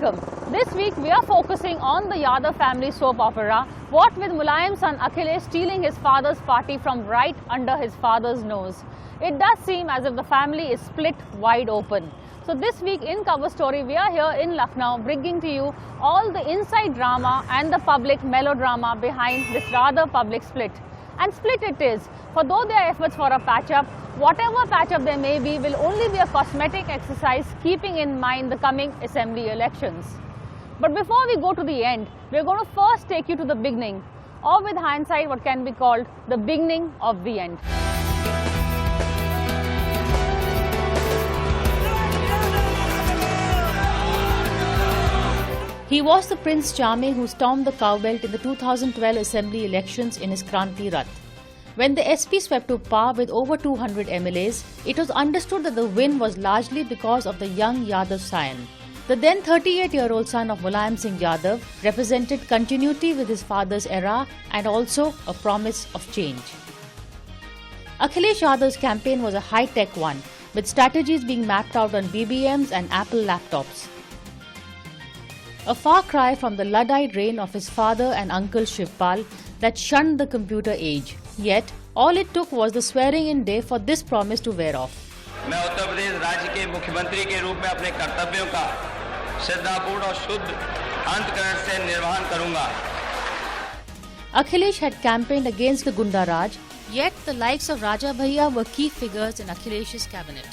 welcome. This week we are focusing on the Yadav family soap opera, what with Mulayam's son Akhilesh stealing his father's party from right under his father's nose. It does seem as if the family is split wide open. So this week in Cover Story, we are here in Lucknow bringing to you all the inside drama and the public melodrama behind this rather public split. And split it is, for though there are efforts for a patch-up, whatever patch-up there may be will only be a cosmetic exercise keeping in mind the coming assembly elections. But before we go to the end, we are going to first take you to the beginning, or with hindsight what can be called the beginning of the end. He was the Prince Charming who stormed the cowbelt in the 2012 assembly elections in his Kranti Rath. When the SP swept to power with over 200 MLAs, it was understood that the win was largely because of the young Yadav scion. The then 38-year-old son of Mulayam Singh Yadav represented continuity with his father's era and also a promise of change. Akhilesh Yadav's campaign was a high-tech one, with strategies being mapped out on BBMs and Apple laptops. A far cry from the Luddite reign of his father and uncle Shivpal that shunned the computer age. Yet, all it took was the swearing-in day for this promise to wear off. मैं उत्तर प्रदेश राज्य के मुख्यमंत्री के रूप में अपने कर्तव्यों का श्रद्धापूर्ण और शुद्ध अंतःकरण से निर्वहन करूंगा. Akhilesh had campaigned against the Gunda Raj, yet the likes of Raja Bhaiya were key figures in Akhilesh's cabinet.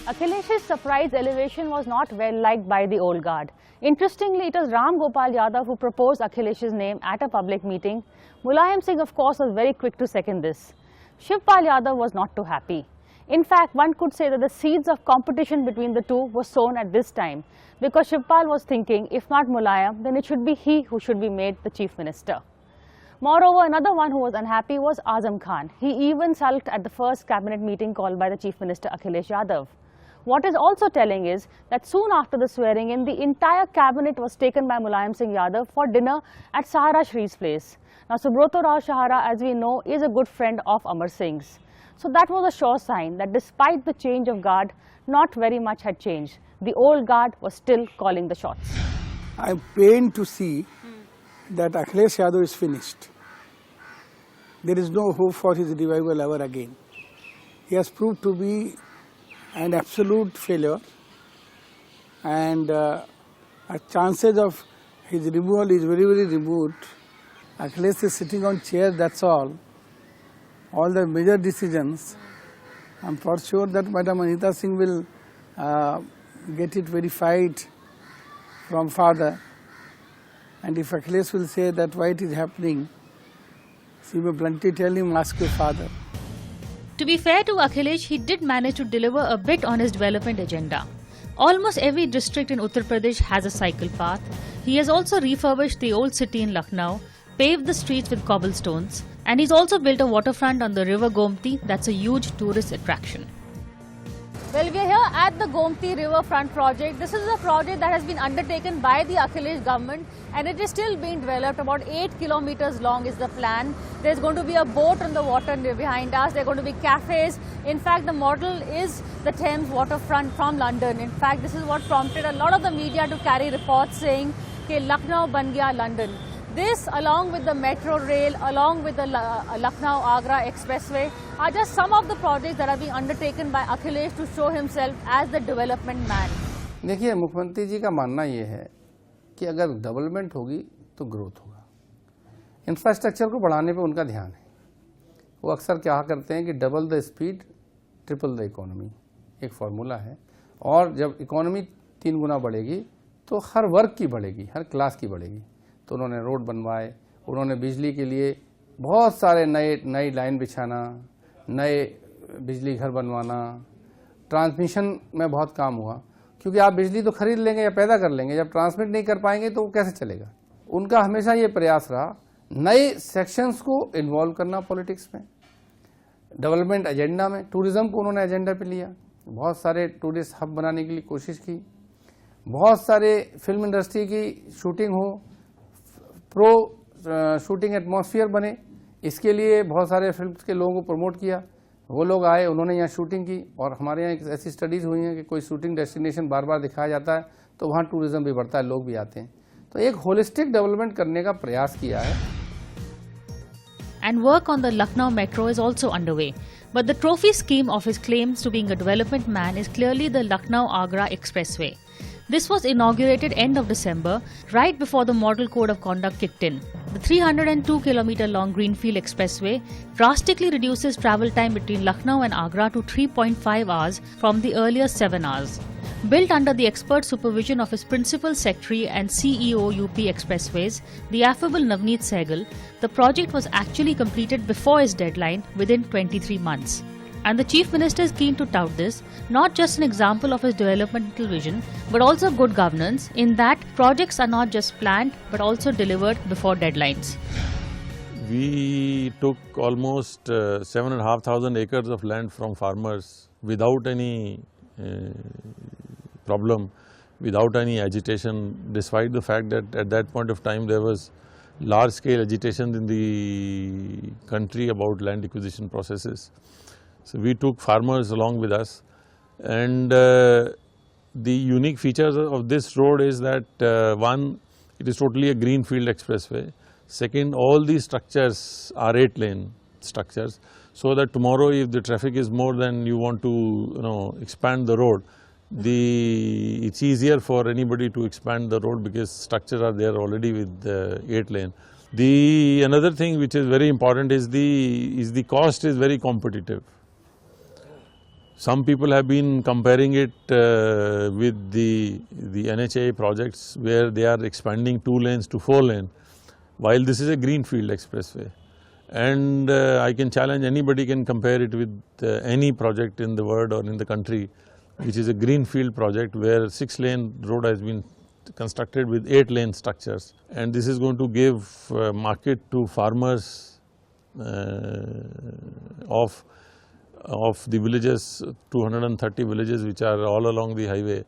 Akhilesh's surprise elevation was not well liked by the old guard. Interestingly, it was Ram Gopal Yadav who proposed Akhilesh's name at a public meeting. Mulayam Singh, of course, was very quick to second this. Shivpal Yadav was not too happy. In fact, one could say that the seeds of competition between the two were sown at this time, because Shivpal was thinking, if not Mulayam, then it should be he who should be made the chief minister. Moreover, another one who was unhappy was Azam Khan. He even sulked at the first cabinet meeting called by the chief minister Akhilesh Yadav. What is also telling is that soon after the swearing-in, the entire cabinet was taken by Mulayam Singh Yadav for dinner at Sahara Shree's place. Now, Subroto Rao Sahara, as we know, is a good friend of Amar Singh's. So that was a sure sign that despite the change of guard, not very much had changed. The old guard was still calling the shots. I am pained to see that Akhilesh Yadav is finished. There is no hope for his revival ever again. He has proved to be an absolute failure, and chances of his removal is very, very remote. Akhilesh is sitting on chair, that's all. All the major decisions, I'm for sure that Madam Anita Singh will get it verified from father, and if Akhilesh will say that why it is happening, she will bluntly tell him, ask your father. To be fair to Akhilesh, he did manage to deliver a bit on his development agenda. Almost every district in Uttar Pradesh has a cycle path. He has also refurbished the old city in Lucknow, paved the streets with cobblestones, and he's also built a waterfront on the river Gomti that's a huge tourist attraction. Well, we are here at the Gomti Riverfront project. This is a project that has been undertaken by the Akhilesh government, and it is still being developed. About 8 kilometers long is the plan. There's going to be a boat on the water behind us. There are going to be cafes. In fact, the model is the Thames waterfront from London. In fact, this is what prompted a lot of the media to carry reports saying that Lucknow ban gaya London. This, along with the metro rail, along with the Lucknow-Agra expressway, are just some of the projects that are being undertaken by Akhilesh to show himself as the development man. देखिए, मुख्यमंत्री जी का मानना ये है कि अगर development होगी तो ग्रोथ होगा. इंफ्रास्ट्रक्चर को बढ़ाने पे उनका ध्यान है. वो अक्सर क्या करते हैं कि double the speed triple the economy, एक फार्मूला है. और जब इकोनॉमी 3 गुना बढ़ेगी तो हर वर्ग की बढ़ेगी, हर क्लास की बढ़ेगी. तो उन्होंने रोड बनवाए, उन्होंने बिजली के लिए बहुत सारे नई लाइन बिछाना, नए बिजली घर बनवाना, ट्रांसमिशन में बहुत काम हुआ. क्योंकि आप बिजली तो खरीद लेंगे या पैदा कर लेंगे, जब ट्रांसमिट नहीं कर पाएंगे तो वो कैसे चलेगा. उनका हमेशा ये प्रयास रहा नए सेक्शंस को इन्वॉल्व करना पॉलिटिक्स में, डेवलपमेंट एजेंडा में. टूरिज्म को उन्होंने एजेंडा पे लिया, बहुत सारे टूरिस्ट हब बनाने के लिए कोशिश की, बहुत सारे फिल्म इंडस्ट्री की शूटिंग हो, प्रो शूटिंग एटमॉस्फेयर बने, इसके लिए बहुत सारे फिल्म के लोगों को प्रमोट किया. वो लोग आए, उन्होंने यहाँ शूटिंग की. और हमारे यहाँ ऐसी स्टडीज़ हुई हैं कि कोई शूटिंग डेस्टिनेशन बार बार दिखाया जाता है तो वहाँ टूरिज्म भी बढ़ता है, लोग भी आते हैं। तो एक होलिस्टिक डेवलपमेंट करने का प्रयास किया है। And work on the Lucknow metro is also underway. But the trophy scheme of his claims to being a development man is clearly the Lucknow-Agra Expressway. This was inaugurated end of December, right before the Model Code of Conduct kicked in. The 302-kilometer long Greenfield Expressway drastically reduces travel time between Lucknow and Agra to 3.5 hours from the earlier 7 hours. Built under the expert supervision of his principal secretary and CEO UP Expressways, the affable Navneet Sehgal, the project was actually completed before its deadline within 23 months. And the Chief Minister is keen to tout this, not just an example of his developmental vision, but also good governance, in that projects are not just planned but also delivered before deadlines. We took almost 7,500 acres of land from farmers without any problem, without any agitation, despite the fact that at that point of time there was large scale agitation in the country about land acquisition processes. So we took farmers along with us, and the unique features of this road is that one, it is totally a greenfield expressway. Second, all these structures are 8-lane structures, so that tomorrow if the traffic is more than you want to expand the road, it's easier for anybody to expand the road because structures are there already with the 8-lane. Another thing which is very important is the cost is very competitive. Some people have been comparing it with the NHAI projects where they are expanding 2 lanes to 4 lane, while this is a greenfield expressway. And I can challenge anybody can compare it with any project in the world or in the country, which is a greenfield project where 6-lane road has been constructed with 8-lane structures. And this is going to give market to farmers of the villages, 230 villages which are all along the highway,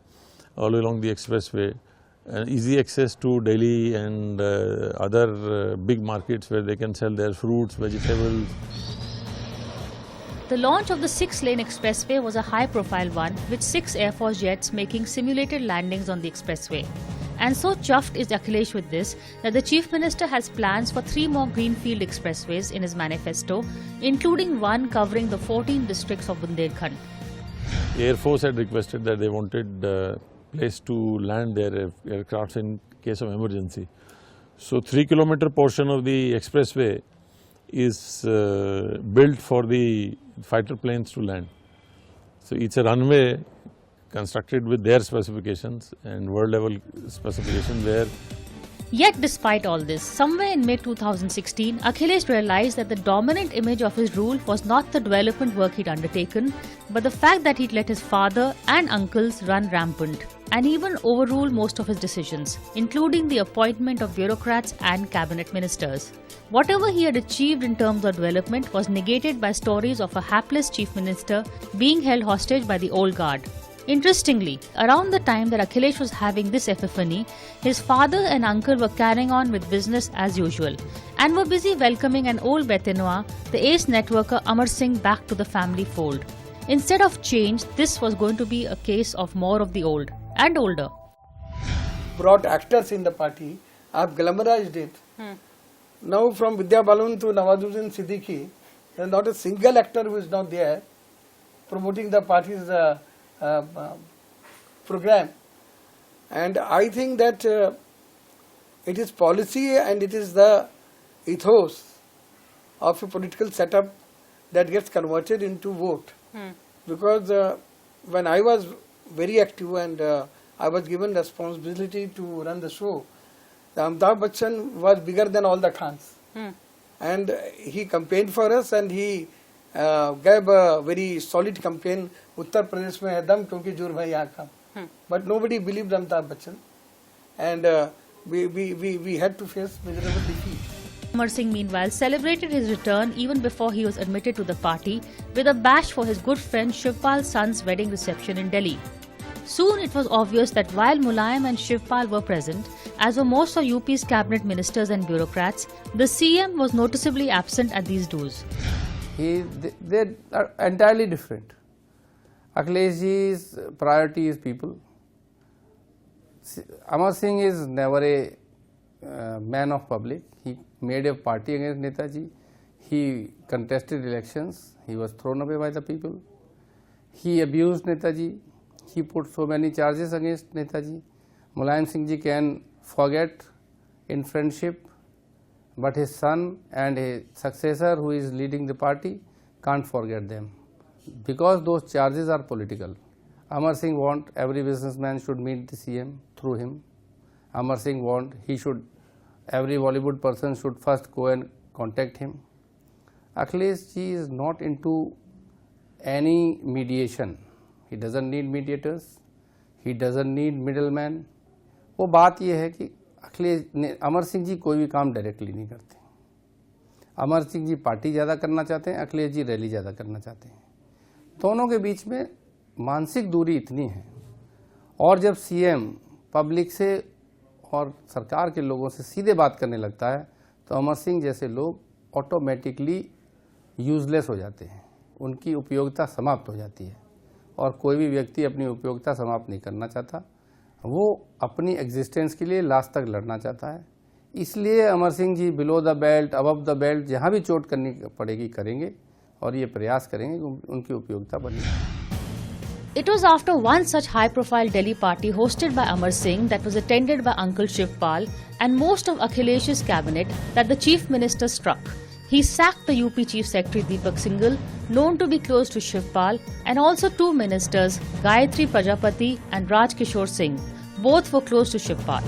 all along the expressway, and easy access to Delhi and other big markets where they can sell their fruits, vegetables. The launch of the 6-lane expressway was a high-profile one, with 6 Air Force jets making simulated landings on the expressway. And so chuffed is Akhilesh with this that the Chief Minister has plans for 3 more greenfield expressways in his manifesto, including one covering the 14 districts of Bundelkhand. Air Force had requested that they wanted a place to land their aircrafts in case of emergency. So 3-kilometer portion of the expressway is built for the fighter planes to land. So it's a runway constructed with their specifications and world level specifications where. Yet despite all this, somewhere in mid-2016, Akhilesh realized that the dominant image of his rule was not the development work he'd undertaken, but the fact that he'd let his father and uncles run rampant and even overrule most of his decisions, including the appointment of bureaucrats and cabinet ministers. Whatever he had achieved in terms of development was negated by stories of a hapless chief minister being held hostage by the old guard. Interestingly, around the time that Akhilesh was having this epiphany, his father and uncle were carrying on with business as usual and were busy welcoming an old Betenois, the ace networker Amar Singh, back to the family fold. Instead of change, this was going to be a case of more of the old and older. Brought actors in the party, have glamorized it. Now from Vidya Balun to Nawazuddin Siddiqui, there is not a single actor who is not there promoting the party's program. And I think that it is policy and it is the ethos of a political setup that gets converted into vote. Because when I was very active and I was given responsibility to run the show, Amitabh Bachchan was bigger than all the Khans. And he campaigned for us and he gave a very solid campaign. Uttar Pradesh mein hai dam kyunki Jur bhai yahan kam. But nobody believed Amitabh Bachchan, and we had to face miserable defeat. Amar Singh meanwhile celebrated his return even before he was admitted to the party with a bash for his good friend Shivpal's son's wedding reception in Delhi. Soon it was obvious that while Mulayam and Shivpal were present, as were most of UP's cabinet ministers and bureaucrats, the CM was noticeably absent at these do's. They are entirely different. Akhilesh ji's priority is people. Amar Singh is never a man of public. He made a party against Netaji. He contested elections. He was thrown away by the people. He abused Netaji. He put so many charges against Netaji. Mulayam Singh ji can forget in friendship, but his son and his successor who is leading the party can't forget them, because those charges are political. Amar Singh want every businessman should meet the CM through him. Amar Singh want every Bollywood person should first go and contact him. Akhilesh ji is not into any mediation. He doesn't need mediators. He doesn't need middleman. वो बात ये है कि अमर सिंह जी कोई भी काम directly नहीं करते. अमर सिंह जी पार्टी ज़्यादा करना चाहते हैं, अखिलेश जी रैली ज़्यादा करना चाहते हैं. दोनों के बीच में मानसिक दूरी इतनी है. और जब सीएम पब्लिक से और सरकार के लोगों से सीधे बात करने लगता है तो अमर सिंह जैसे लोग ऑटोमेटिकली यूजलेस हो जाते हैं. उनकी उपयोगिता समाप्त हो जाती है. और कोई भी व्यक्ति अपनी उपयोगिता समाप्त नहीं करना चाहता. वो अपनी एग्जिस्टेंस के लिए लास्ट तक लड़ना चाहता है. इसलिए Amar Singh ji below the belt, above the belt, जहाँ भी चोट करनी पड़ेगी करेंगे और ये प्रयास करेंगे कि उनकी उपयोगिता बने. It was after one such high-profile Delhi party hosted by Amar Singh that was attended by Uncle Shivpal and most of Akhilesh's cabinet that the Chief Minister struck. He sacked the UP Chief Secretary Deepak Singhal, known to be close to Shivpal, and also two ministers, Gayatri Prajapati and Raj Kishore Singh. Both were close to Shivpal.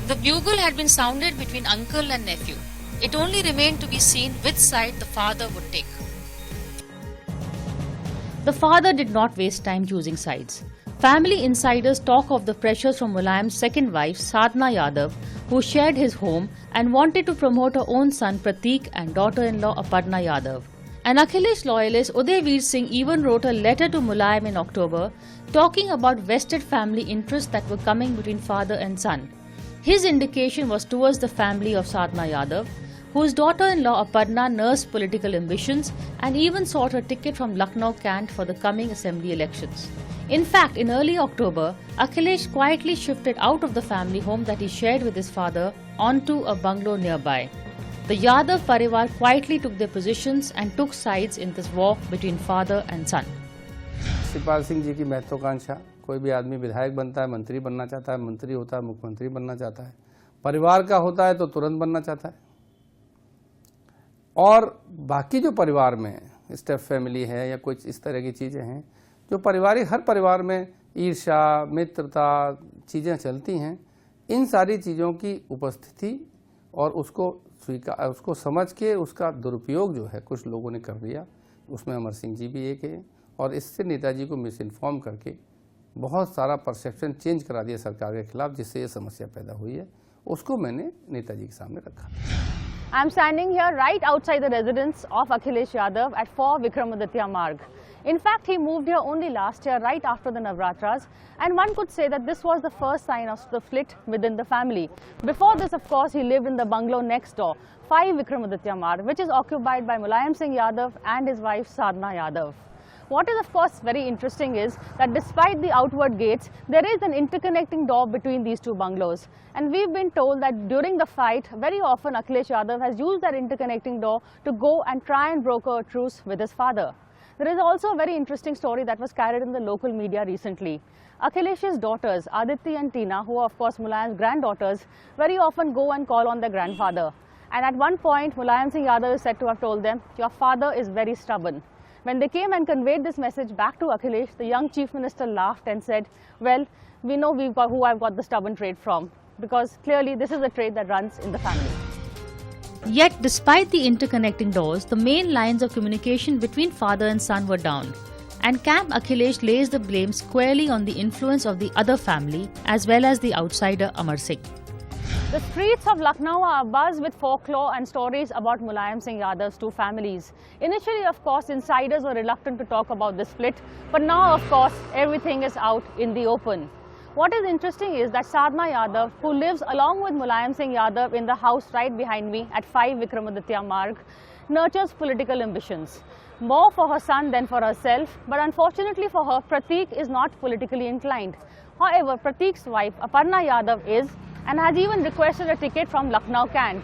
The bugle had been sounded between uncle and nephew. It only remained to be seen which side the father would take. The father did not waste time choosing sides. Family insiders talk of the pressures from Mulayam's second wife, Sadhana Yadav, who shared his home and wanted to promote her own son Prateek and daughter-in-law Aparna Yadav. An Akhilesh loyalist, Udayveer Singh, even wrote a letter to Mulayam in October talking about vested family interests that were coming between father and son. His indication was towards the family of Sadhana Yadav, whose daughter-in-law Aparna nursed political ambitions and even sought her ticket from Lucknow Cant for the coming assembly elections. In fact, in early October, Akhilesh quietly shifted out of the family home that he shared with his father onto a bungalow nearby. The Yadav Parivar quietly took their positions and took sides in this war between father and son. Shivpal Singh ji की महत्वाकांक्षा, कोई भी आदमी विधायक बनता है, मंत्री बनना चाहता है, मंत्री होता है, मुख्यमंत्री बनना चाहता है, परिवार का होता है तो तुरंत बनना चाहता है. और बाकी जो परिवार में स्टेप फैमिली है या कुछ इस तरह की चीज़ें हैं जो पारिवारिक, हर परिवार में ईर्ष्या, मित्रता चीज़ें चलती हैं, इन सारी चीज़ों की उपस्थिति और उसको समझ के उसका दुरुपयोग जो है कुछ लोगों ने कर दिया. उसमें अमर सिंह जी भी एक है. और इससे नेताजी को मिस इन्फॉर्म करके बहुत सारा परसेप्शन चेंज करा दिया सरकार के खिलाफ, जिससे ये समस्या पैदा हुई है. उसको मैंने नेताजी के सामने रखा. I am standing here right outside the residence of Akhilesh Yadav at 4 Vikramaditya Marg. In fact, he moved here only last year, right after the Navratras, and one could say that this was the first sign of the split within the family. Before this, of course, he lived in the bungalow next door, 5 Vikramaditya Marg, which is occupied by Mulayam Singh Yadav and his wife Sadhana Yadav. What is of course very interesting is that despite the outward gates, there is an interconnecting door between these two bungalows. And we've been told that during the fight, very often Akhilesh Yadav has used that interconnecting door to go and try and broker a truce with his father. There is also a very interesting story that was carried in the local media recently. Akhilesh's daughters, Aditi and Tina, who are of course Mulayam's granddaughters, very often go and call on their grandfather. And at one point, Mulayam Singh Yadav is said to have told them, "Your father is very stubborn." When they came and conveyed this message back to Akhilesh, the young chief minister laughed and said, "Well, we know who I've got the stubborn trait from, because clearly this is a trait that runs in the family." Yet, despite the interconnecting doors, the main lines of communication between father and son were down. And Camp Akhilesh lays the blame squarely on the influence of the other family as well as the outsider Amar Singh. The streets of Lucknow are abuzz with folklore and stories about Mulayam Singh Yadav's two families. Initially, of course, insiders were reluctant to talk about this split, but now, of course, everything is out in the open. What is interesting is that Sadhana Yadav, who lives along with Mulayam Singh Yadav in the house right behind me at 5 Vikramaditya Marg, nurtures political ambitions. More for her son than for herself, but unfortunately for her, Prateek is not politically inclined. However, Prateek's wife Aparna Yadav is and has even requested a ticket from Lucknow Cant.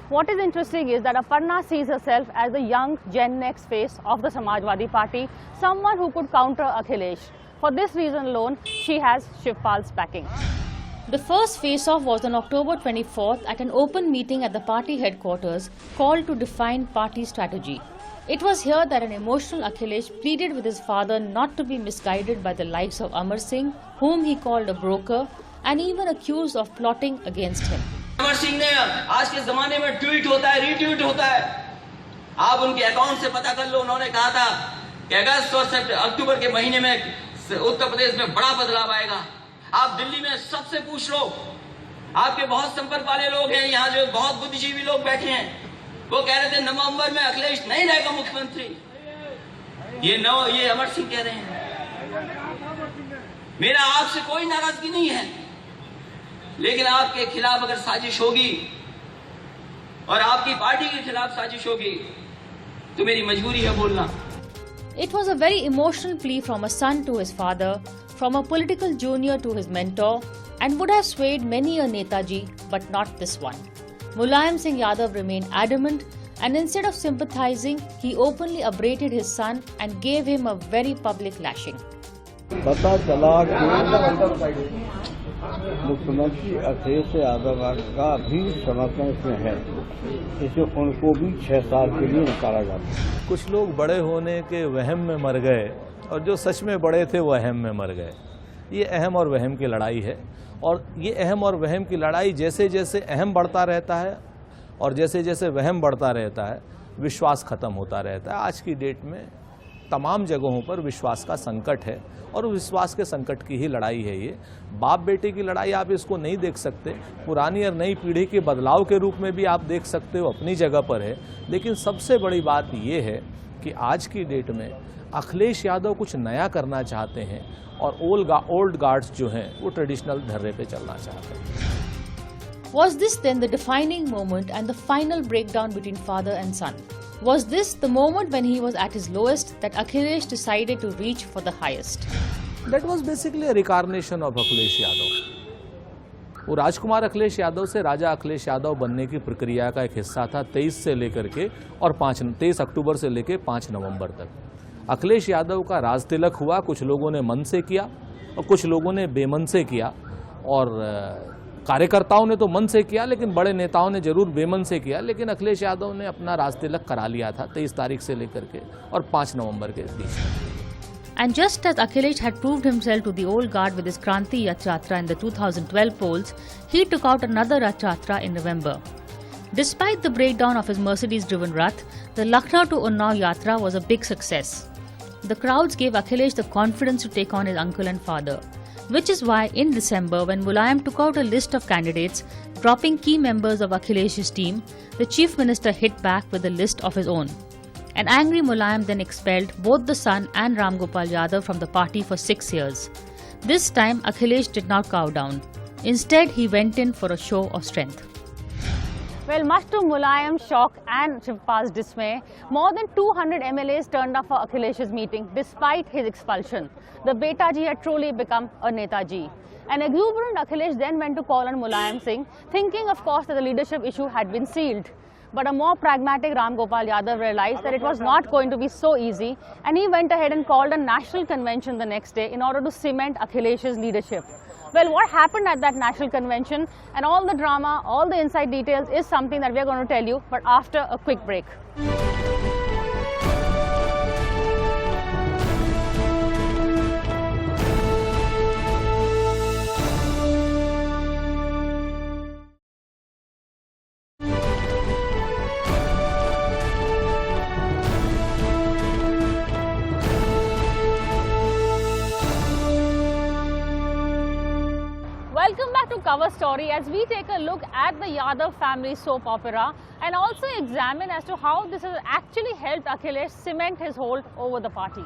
What is interesting is that Aparna sees herself as the young Gen X face of the Samajwadi Party, someone who could counter Akhilesh. For this reason alone, she has Shivpal's backing. The first face-off was on October 24th at an open meeting at the party headquarters called to define party strategy. It was here that an emotional Akhilesh pleaded with his father not to be misguided by the likes of Amar Singh, whom he called a broker, and even accused of plotting against him. Amar Singh ने आज के जमाने में tweet होता है, retweet होता है, आप उनके अकाउंट से पता कर लो। उन्होंने कहा था कि अगस्त और अक्टूबर के महीने में उत्तर प्रदेश में बड़ा बदलाव आएगा। आप दिल्ली में सबसे पूछ लो, आपके बहुत संपर्क वाले लोग हैं यहाँ, जो बहुत बुद्धिजीवी लोग बैठे हैं, वो कह रहे थे नवंबर में अखिलेश नहीं रहेगा मुख्यमंत्री। ये अमर सिंह कह रहे हैं। मेरा आपसे कोई नाराजगी नहीं है, लेकिन आपके खिलाफ अगर साजिश होगी और आपकी पार्टी के खिलाफ साजिश होगी तो मेरी मजबूरी है बोलना। It was a very emotional plea from a son to his father, from a political junior to his mentor, and would have swayed many a Netaji, but not this one. Mulayam Singh Yadav remained adamant, and instead of sympathizing, he openly upbraided his son and gave him a very public lashing. पता चला कि मुख्यमंत्री अखिलेश यादव का भी समर्थन इसमें है, इसे उनको भी 6 साल के लिए निकाला जाता। कुछ लोग बड़े होने के वहम में मर गए और जो सच में बड़े थे वो अहम में मर गए। ये अहम और वहम की लड़ाई है, और ये अहम और वहम की लड़ाई जैसे जैसे अहम बढ़ता रहता है और जैसे जैसे वहम बढ़ता रहता है, विश्वास खत्म होता रहता है। आज की डेट में तमाम जगहों पर विश्वास का संकट है, और विश्वास के संकट की ही लड़ाई है ये। बाप बेटे की लड़ाई आप इसको नहीं देख सकते, पुरानी और नई पीढ़ी के बदलाव के रूप में भी आप देख सकते हो, अपनी जगह पर है। लेकिन सबसे बड़ी बात ये है कि आज की डेट में अखिलेश यादव कुछ नया करना चाहते हैं, और ओल्ड गार्ड्स जो हैं वो ट्रेडिशनल धर्रे पे चलना चाहते हैं। Was this then the defining moment and the final breakdown between father and son? Was this the moment when he was at his lowest that Akhilesh decided to reach for the highest? That was basically a reincarnation of Akhilesh Yadav. वो राजकुमार अखिलेश यादव से राजा अखिलेश यादव बनने की प्रक्रिया का एक हिस्सा था 23 से लेकर के और 23 अक्टूबर से लेकर 5 नवंबर तक। अखिलेश यादव का राज तिलक हुआ, कुछ लोगों ने मन से किया और कुछ लोगों ने बेमन से किया, और कार्यकर्ताओं ने तो मन से किया, लेकिन बड़े नेताओं ने जरूर बेमन से किया। लेकिन अखिलेश यादव ने अपना राज तिलक करा लिया था 23 तारीख से लेकर के और 5 नवंबर के बीच। And just as Akhilesh had proved himself to the old guard with his Kranti Rath Yatra in the 2012 polls, he took out another Rath Yatra in November. Despite the breakdown of his Mercedes-driven Rath, the Lucknow to Unnao Yatra was a big success. The crowds gave Akhilesh the confidence to take on his uncle and father, which is why in December, when Mulayam took out a list of candidates, dropping key members of Akhilesh's team, the Chief Minister hit back with a list of his own. An angry Mulayam then expelled both the son and Ram Gopal Yadav from the party for 6 years. This time, Akhilesh did not cow down. Instead, he went in for a show of strength. Well, much to Mulayam's shock and Shivpal's dismay, more than 200 MLAs turned up for Akhilesh's meeting despite his expulsion. The Betaji had truly become a Netaji. An exuberant Akhilesh then went to call on Mulayam Singh, thinking of course that the leadership issue had been sealed. But a more pragmatic Ram Gopal Yadav realized that it was not going to be so easy, and he went ahead and called a national convention the next day in order to cement Akhilesh's leadership. Well, what happened at that national convention and all the drama, all the inside details is something that we are going to tell you, but after a quick break. Welcome back to Cover Story as we take a look at the Yadav family soap opera and also examine as to how this has actually helped Akhilesh cement his hold over the party.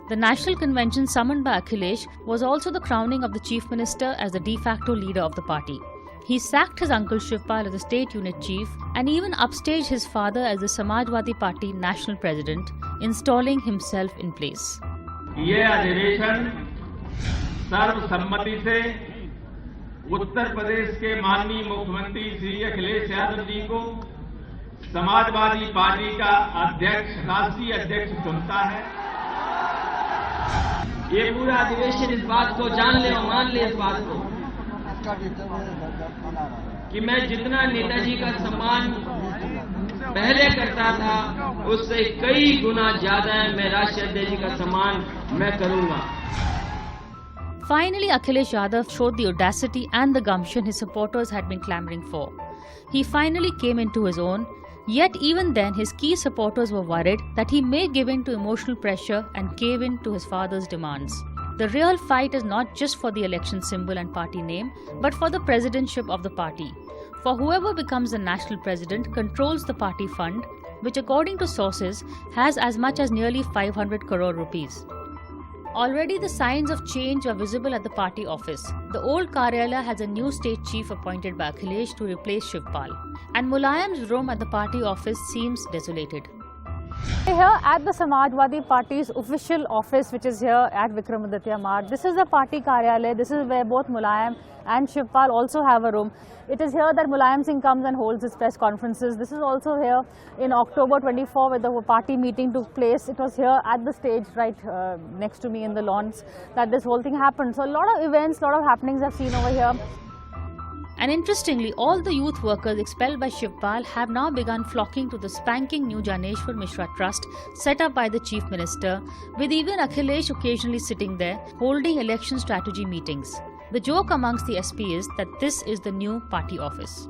The national convention summoned by Akhilesh was also the crowning of the Chief Minister as the de facto leader of the party. He sacked his uncle Shivpal as the state unit chief and even upstaged his father as the Samajwadi Party national president, installing himself in place. ये अधिवेशन सर्वसम्मति से उत्तर प्रदेश के माननीय मुख्यमंत्री श्री अखिलेश यादव जी को Samajwadi party का अध्यक्ष, राष्ट्रीय अध्यक्ष चुनता है। ये पूरा अधिवेशन इस बात को जान ले और मान ले इस बात को कि मैं जितना नेताजी का सम्मान पहले करता था उससे कई गुना ज्यादा मैं राष्ट्रीय अध्यक्ष जी का सम्मान मैं करूंगा। Finally, Akhilesh Yadav showed the audacity and the gumption his supporters had been clamoring for. He finally came into his own, yet even then his key supporters were worried that he may give in to emotional pressure and cave in to his father's demands. The real fight is not just for the election symbol and party name, but for the presidentship of the party. For whoever becomes the national president controls the party fund, which according to sources has as much as nearly 500 crore rupees. Already the signs of change are visible at the party office. The old Karyalaya has a new state chief appointed by Akhilesh to replace Shivpal. And Mulayam's room at the party office seems desolated. Here at the Samajwadi Party's official office, which is here at Vikramaditya Marg, this is the party Karyalaya. This is where both Mulayam and Shivpal also have a room. It is here that Mulayam Singh comes and holds his press conferences. This is also here in October 24 where the party meeting took place. It was here at the stage right next to me in the lawns that this whole thing happened. So a lot of events, a lot of happenings I've seen over here. And interestingly, all the youth workers expelled by Shivpal have now begun flocking to the spanking new Janeshwar Mishra Trust set up by the Chief Minister, with even Akhilesh occasionally sitting there holding election strategy meetings. The joke amongst the SP is that this is the new party office.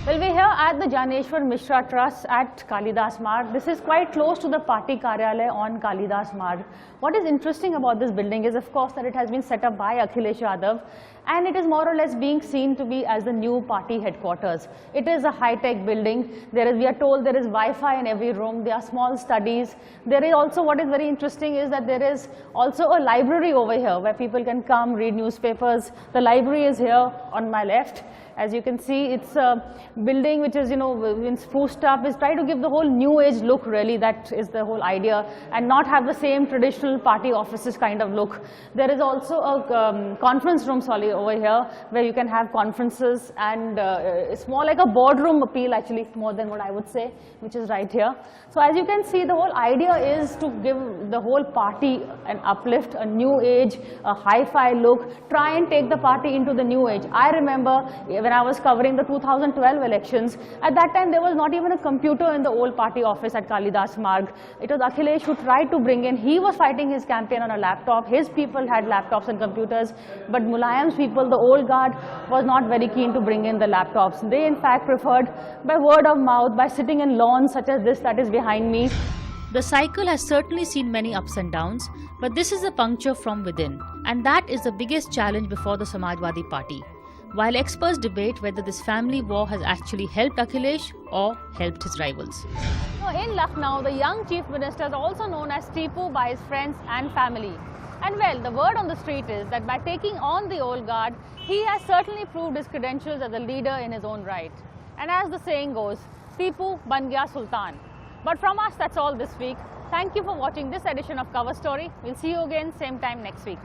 Well, we're here at the Janeshwar Mishra Trust at Kalidas Marg. This is quite close to the party Karyalaya on Kalidas Marg. What is interesting about this building is, of course, that it has been set up by Akhilesh Yadav, and it is more or less being seen to be as the new party headquarters. It is a high-tech building. We are told there is Wi-Fi in every room. There are small studies. There is also, what is very interesting is that there is also a library over here where people can come read newspapers. The library is here on my left. As you can see, it's a building which is, been spruced up. Is try to give the whole new age look, really. That is the whole idea, and not have the same traditional party offices kind of look. There is also a conference room, over here, where you can have conferences, and it's more like a boardroom appeal, actually, more than what I would say, which is right here. So as you can see, the whole idea is to give the whole party an uplift, a new age, a hi-fi look, try and take the party into the new age. I remember when I was covering the 2012 elections, at that time there was not even a computer in the old party office at Kalidas Marg. It was Akhilesh who tried to bring in, he was fighting his campaign on a laptop, his people had laptops and computers, but Mulayam's people, the old guard, was not very keen to bring in the laptops. They in fact preferred by word of mouth, by sitting in lawns such as this that is behind me. The cycle has certainly seen many ups and downs, but this is a puncture from within, and that is the biggest challenge before the Samajwadi Party. While experts debate whether this family war has actually helped Akhilesh or helped his rivals. In Lucknow, the young Chief Minister is also known as Tipu by his friends and family. And well, the word on the street is that by taking on the old guard, he has certainly proved his credentials as a leader in his own right. And as the saying goes, Tipu ban gaya Sultan. But from us, that's all this week. Thank you for watching this edition of Cover Story. We'll see you again same time next week.